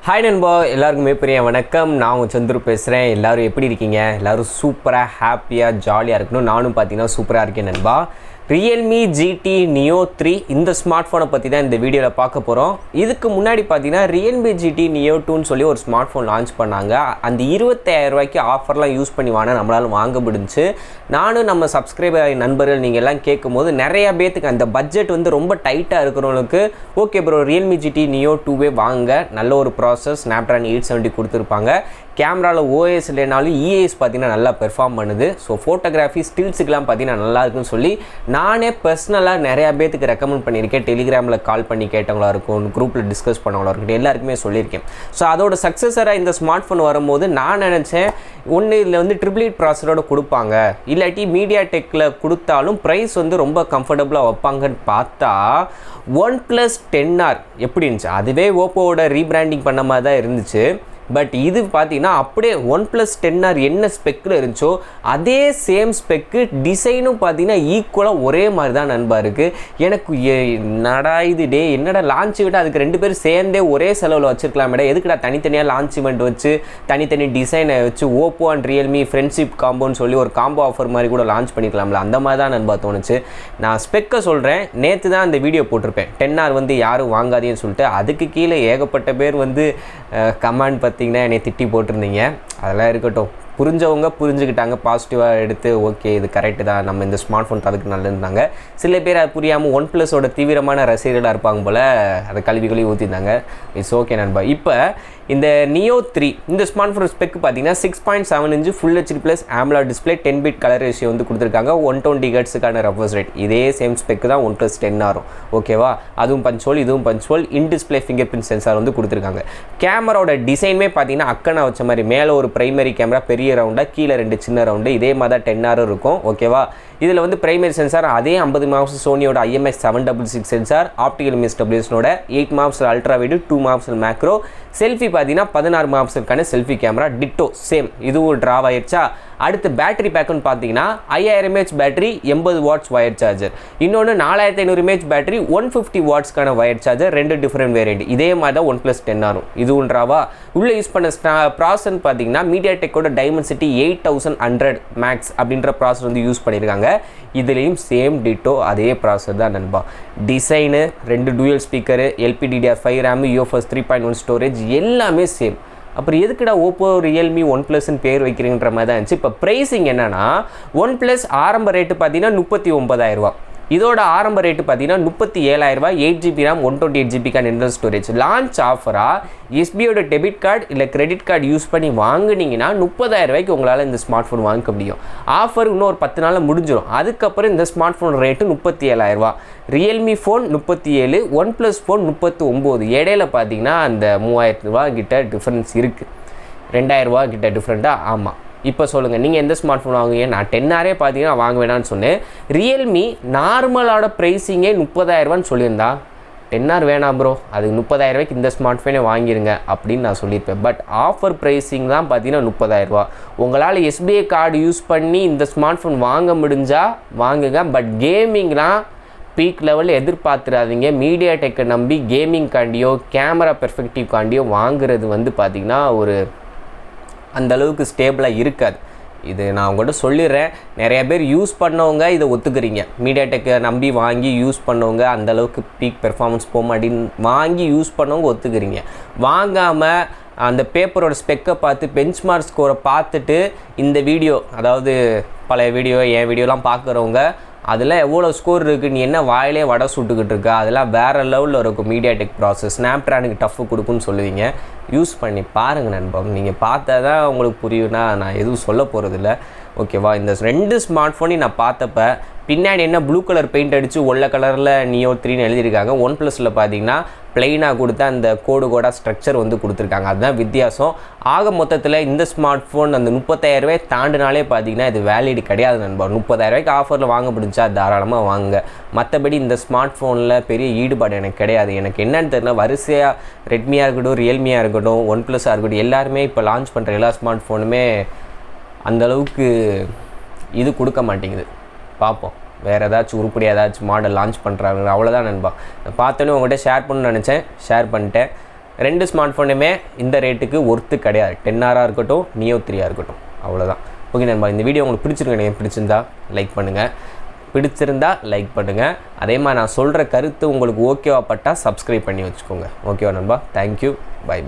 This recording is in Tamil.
ஹாய் நண்பா, எல்லாருக்குமே பெரிய வணக்கம். நான் உங்கள் சந்துரு பேசுகிறேன். எல்லோரும் எப்படி இருக்கீங்க? எல்லோரும் சூப்பராக ஹாப்பியாக ஜாலியாக இருக்கணும். நானும் பார்த்தீங்கன்னா சூப்பராக இருக்கேன் நண்பா. Realme GT Neo 3 இந்த ஸ்மார்ட் ஃபோனை பற்றி தான் இந்த வீடியோவில் பார்க்க போகிறோம். இதுக்கு முன்னாடி பார்த்தீங்கன்னா Realme GT Neo 2ன்னு சொல்லி ஒரு ஸ்மார்ட் ஃபோன் லான்ச் பண்ணாங்க. அந்த 25,000 ரூபாய்க்கு ஆஃபர்லாம் யூஸ் பண்ணி நம்மளால் வாங்க முடிஞ்சு. நானும் நம்ம சப்ஸ்கிரைபர் நண்பர்கள் நீங்கள் எல்லாம் கேட்கும் போது நிறையா பேத்துக்கு அந்த பட்ஜெட் வந்து ரொம்ப டைட்டாக இருக்கிறவங்களுக்கு okay bro Realme GT Neo 2வே வாங்க, நல்ல ஒரு ப்ராசஸ் Snapdragon 870 கொடுத்துருப்பாங்க. கேமராவில் ஓஎஸ் இல்லைனாலும் இஏஎஸ் பார்த்தீங்கன்னா நல்லா பெர்ஃபார்ம் பண்ணுது. ஸோ ஃபோட்டோகிராஃபி ஸ்டில்ஸுக்கெலாம் பார்த்தீங்கன்னா நல்லா இருக்குன்னு சொல்லி நானே பர்சனலாக நிறையா பேத்துக்கு ரெக்கமெண்ட் பண்ணியிருக்கேன். டெலிகிராமில் கால் பண்ணி கேட்டவங்களா இருக்கும், குரூப்பில் டிஸ்கஸ் பண்ணவங்களா இருக்கட்டும், எல்லாருக்குமே சொல்லியிருக்கேன். ஸோ அதோட சக்ஸஸராக இந்த ஸ்மார்ட் ஃபோன் வரும்போது நான் நினச்சேன் ஒன்று இதில் வந்து 888 ப்ராசரோடு கொடுப்பாங்க, இல்லாட்டி மீடியா டெக்கில் கொடுத்தாலும் ப்ரைஸ் வந்து ரொம்ப கம்ஃபர்டபுளாக வைப்பாங்கன்னு பார்த்தா OnePlus 10r எப்படி இருந்துச்சு? அதுவே ஓப்போவோட ரீபிராண்டிங் பண்ண மாதிரி தான் இருந்துச்சு. பட் இது பார்த்தீங்கன்னா அப்படியே OnePlus 10r என்ன ஸ்பெக்கில் இருந்துச்சோ அதே சேம் ஸ்பெக்கு, டிசைனும் பார்த்தீங்கன்னா ஈக்குவலாக ஒரே மாதிரி தான் நண்பா இருக்குது. எனக்கு என்னடா இது டே, என்னடா லான்ச் இவெண்ட் அதுக்கு ரெண்டு பேரும் சேர்ந்தே ஒரே செலவில் வச்சுருக்கலாமேடா, எதுக்குடா தனித்தனியாக லான்ச் இவெண்ட் வச்சு தனித்தனி டிசைனை வச்சு ஓப்போ அண்ட் ரியல்மி ஃப்ரெண்ட்ஷிப் காம்போன்னு சொல்லி ஒரு காம்போ ஆஃபர் மாதிரி கூட லான்ச் பண்ணிக்கலாம்ல, அந்த மாதிரி தான் நண்பா தோணுச்சு. நான் ஸ்பெக்கை சொல்கிறேன், நேற்று தான் அந்த வீடியோ போட்டிருப்பேன் 10r வந்து யாரும் வாங்காதேன்னு சொல்லிட்டு. அதுக்கு கீழே ஏகப்பட்ட பேர் வந்து கமெண்ட் பார்த்தீங்கன்னா என்னை திட்டி போட்டிருந்தீங்க. அதெல்லாம் இருக்கட்டும், புரிஞ்சவங்க புரிஞ்சுக்கிட்டாங்க, பாசிட்டிவாக எடுத்து ஓகே இது கரெக்டு தான், நம்ம இந்த ஸ்மார்ட் ஃபோன் அதுக்கு நல்லதுனாங்க. சில பேர் அது புரியாமல் OnePlusோட தீவிரமான ரசிகர்களாக இருப்பாங்க போல், அதை கல்வி ஊற்றிருந்தாங்க. இட்ஸ் ஓகே நண்பா. இப்போ இந்த Neo 3 இந்த ஸ்மார்ட் ஃபோன் ஸ்பெக் பார்த்தீங்கன்னா 6.7 inch full HD+ AMOLED display, 10 bit colour ratio வந்து கொடுத்துருக்காங்க. 120 ஹெர்ட்ஸுக்கான ரெஃப்ரெஷ் ரேட். இதே சேம் ஸ்பெக் தான் OnePlus 10r, ஓகேவா? அதுவும் பஞ்சுவல், இதுவும் punctual. In display finger print sensor வந்து கொடுத்துருக்காங்க. கேமராவோட டிசைனுமே பார்த்தீங்கன்னா அக்கனை வச்ச மாதிரி, மேலே ஒரு பிரைமரி கேமரா பெரிய ரவுண்டாக, கீழே 2 சின்ன ரவுண்டு, இதே மாதிரி தான் 10r இருக்கும், ஓகேவா? இதில் வந்து பிரைமரி சென்சார் அதே 50 MP சோனியோட IMX766 சென்சார், ஆப்டிகல் இமேஜ் ஸ்டெபிலைசேஷனோட 8 MP ultra wide, 2 MP macro. Selfie பார்த்தீங்கன்னா 16 MP selfie camera, ditto same. இதுவும் ட்ராவ் ஆயிடுச்சா? அடுத்து பேட்டரி பேக்குன்னு பார்த்தீங்கன்னா 5000 mAh battery, 80 watts wire charger. இன்னொன்று 4500 mAh பேட்டரி, 150 வாட்ஸ்க்கான வயர் சார்ஜர். ரெண்டு டிஃப்ரெண்ட் வேரியண்ட். இதே மாதிரி தான் OnePlus 10r இதுவும் ட்ராவா. உள்ளே யூஸ் பண்ண ப்ராசர் பார்த்தீங்கன்னா மீடியா டெக்கோட டைமென்சிட்டி 8100 மேக்ஸ் அப்படின்ற ப்ராசர் வந்து யூஸ் பண்ணியிருக்காங்க. இதுலேயும் சேம் டிட்டோ அதே ப்ராசர் தான் நண்பா. Design, 2 dual speaker, LPDDR5 RAM, UFS 3.1 storage எல்லாமே சேம். அப்புறம் எதுக்குடா ஓப்போ ரியல்மி OnePlusன்னு பேர் வைக்கிறீங்கிற மாதிரி தான் இருந்துச்சு. இப்போ ப்ரைஸிங் என்னன்னா, OnePlus ஆரம்ப ரேட்டு பார்த்தீங்கன்னா 39,000 ரூபா. இதோட ஆரம்ப ரேட்டு பார்த்தீங்கன்னா 37,000 ரூபா. 8GB RAM, 128GB internal storage. Launch ஆஃபராக எஸ்பியோட டெபிட் கார்டு இல்லை கிரெடிட் கார்டு யூஸ் பண்ணி வாங்கினீங்கன்னா 30,000 ரூபாய்க்கு உங்களால் இந்த ஸ்மார்ட் ஃபோன் வாங்க முடியும். ஆஃபர் இன்னும் ஒரு 10 நாளில் முடிஞ்சிடும். அதுக்கப்புறம் இந்த ஸ்மார்ட் ஃபோன் ரேட்டு 37,000 ரூபா. Realme phone 37, OnePlus phone 39. இடையில பார்த்தீங்கன்னா அந்த 3000 ரூபா கிட்ட டிஃப்ரென்ஸ் இருக்குது. 2000 ரூபா கிட்ட டிஃப்ரெண்ட்டாக. ஆமாம், இப்போ சொல்லுங்கள், நீங்கள் எந்த ஸ்மார்ட் ஃபோன் வாங்குவீங்க? நான் 10r பார்த்தீங்கன்னா வாங்க வேணான்னு சொன்னேன். ரியல்மி நார்மலோட ப்ரைஸிங்கே 30,000 ரூபான்னு சொல்லியிருந்தா 10r வேணாம் ப்ரோ, அதுக்கு 30,000 ரூபாய்க்கு இந்த ஸ்மார்ட் ஃபோனே வாங்கிடுங்க அப்படின்னு நான் சொல்லியிருப்பேன். பட் ஆஃபர் ப்ரைஸிங் தான் பார்த்தீங்கன்னா 30,000 ரூபா. உங்களால் எஸ்பிஐ கார்டு யூஸ் பண்ணி இந்த ஸ்மார்ட் ஃபோன் வாங்க முடிஞ்சால் வாங்குங்க. பட் கேமிங்லாம் பீக் லெவலில் எதிர்பார்த்துடாதீங்க. மீடியா டெக்கை நம்பி கேமிங்காண்டியோ கேமரா பெர்ஸ்பெக்டிவ்காண்டியோ வாங்குறது வந்து பார்த்திங்கன்னா ஒரு அந்தளவுக்கு ஸ்டேபிளாக இருக்காது. இது நான் உங்கள்கிட்ட சொல்லிடுறேன். நிறைய பேர் யூஸ் பண்ணவங்க இதை ஒத்துக்கிறீங்க. மீடியா டெக்கை நம்பி வாங்கி யூஸ் பண்ணவங்க அந்தளவுக்கு பீக் பெர்ஃபார்மன்ஸ் போக மாட்டேன்னு வாங்கி யூஸ் பண்ணவங்க ஒத்துக்கிறீங்க. வாங்காமல் அந்த பேப்பரோட ஸ்பெக்கை பார்த்து பெஞ்ச்மார்க் ஸ்கோரை பார்த்துட்டு இந்த வீடியோ, அதாவது பழைய வீடியோ, என் வீடியோலாம் பார்க்குறவங்க அதில் எவ்வளோ ஸ்கோர் இருக்குது, நீ என்ன வாயிலே வடை சுட்டுக்கிட்டு இருக்கா, அதெல்லாம் வேறு லெவலில் இருக்கும். மீடியா டெக் ப்ராசஸ் ஸ்னாப்ட்ராகனுக்கு டஃப்பு கொடுக்குன்னு சொல்லுவீங்க. யூஸ் பண்ணி பாருங்கள் நண்பா, நீங்கள் பார்த்தா தான் உங்களுக்கு புரியும்னா நான் எதுவும் சொல்ல போகிறதில்ல, ஓகேவா? இந்த 2 ஸ்மார்ட் ஃபோனையும் நான் பார்த்தப்ப பின்னாடி என்ன ப்ளூ கலர் பெயிண்ட் அடித்து வெள்ளை கலரில் Neo 3ன்னு எழுதியிருக்காங்க. OnePlusல பார்த்தீங்கன்னா ப்ளைனாக கொடுத்த அந்த கோடாக ஸ்ட்ரக்சர் வந்து கொடுத்துருக்காங்க. அதுதான் வித்தியாசம். ஆக மொத்தத்தில் இந்த ஸ்மார்ட் ஃபோன் அந்த 30,000 ரூபாய் தாண்டினாலே பார்த்தீங்கன்னா இது வேலிடு கிடையாது நண்பா. 30,000 ரூபாய்க்கு ஆஃபரில் வாங்க முடிஞ்சா தாராளமாக வாங்குங்க. மற்றபடி இந்த ஸ்மார்ட் ஃபோனில் பெரிய ஈடுபாடு எனக்கு கிடையாது. எனக்கு என்னன்னு தெரியல, வரிசையாக ரெட்மியாக இருக்கட்டும், ரியல்மியாக இருக்கட்டும், OnePlusஆக இருக்கட்டும், எல்லாருமே இப்போ லான்ச் பண்ணுற எல்லா ஸ்மார்ட் ஃபோனுமே அந்தளவுக்கு இது கொடுக்க மாட்டேங்குது. பார்ப்போம், வேறு ஏதாச்சும் உருப்படி ஏதாச்சும் மாடல் லான்ச் பண்ணுறாங்க, அவ்வளோதான் நண்பா. பார்த்தோன்னே உங்கள்கிட்ட ஷேர் பண்ணணும்னு நினச்சேன், ஷேர் பண்ணிட்டேன். ரெண்டு ஸ்மார்ட் ஃபோனுமே இந்த ரேட்டுக்கு ஒர்த்து கிடையாது. 10R இருக்கட்டும், Neo 3 இருக்கட்டும், அவ்வளோதான். ஓகே நண்பா, இந்த வீடியோ உங்களுக்கு பிடிச்சிருக்கேன். பிடிச்சிருந்தா லைக் பண்ணுங்கள். அதே மாதிரி நான் சொல்கிற கருத்து உங்களுக்கு ஓகேவா பட்டால் சப்ஸ்கிரைப் பண்ணி வச்சுக்கோங்க. ஓகேவா நண்பா? தேங்க்யூ. பை.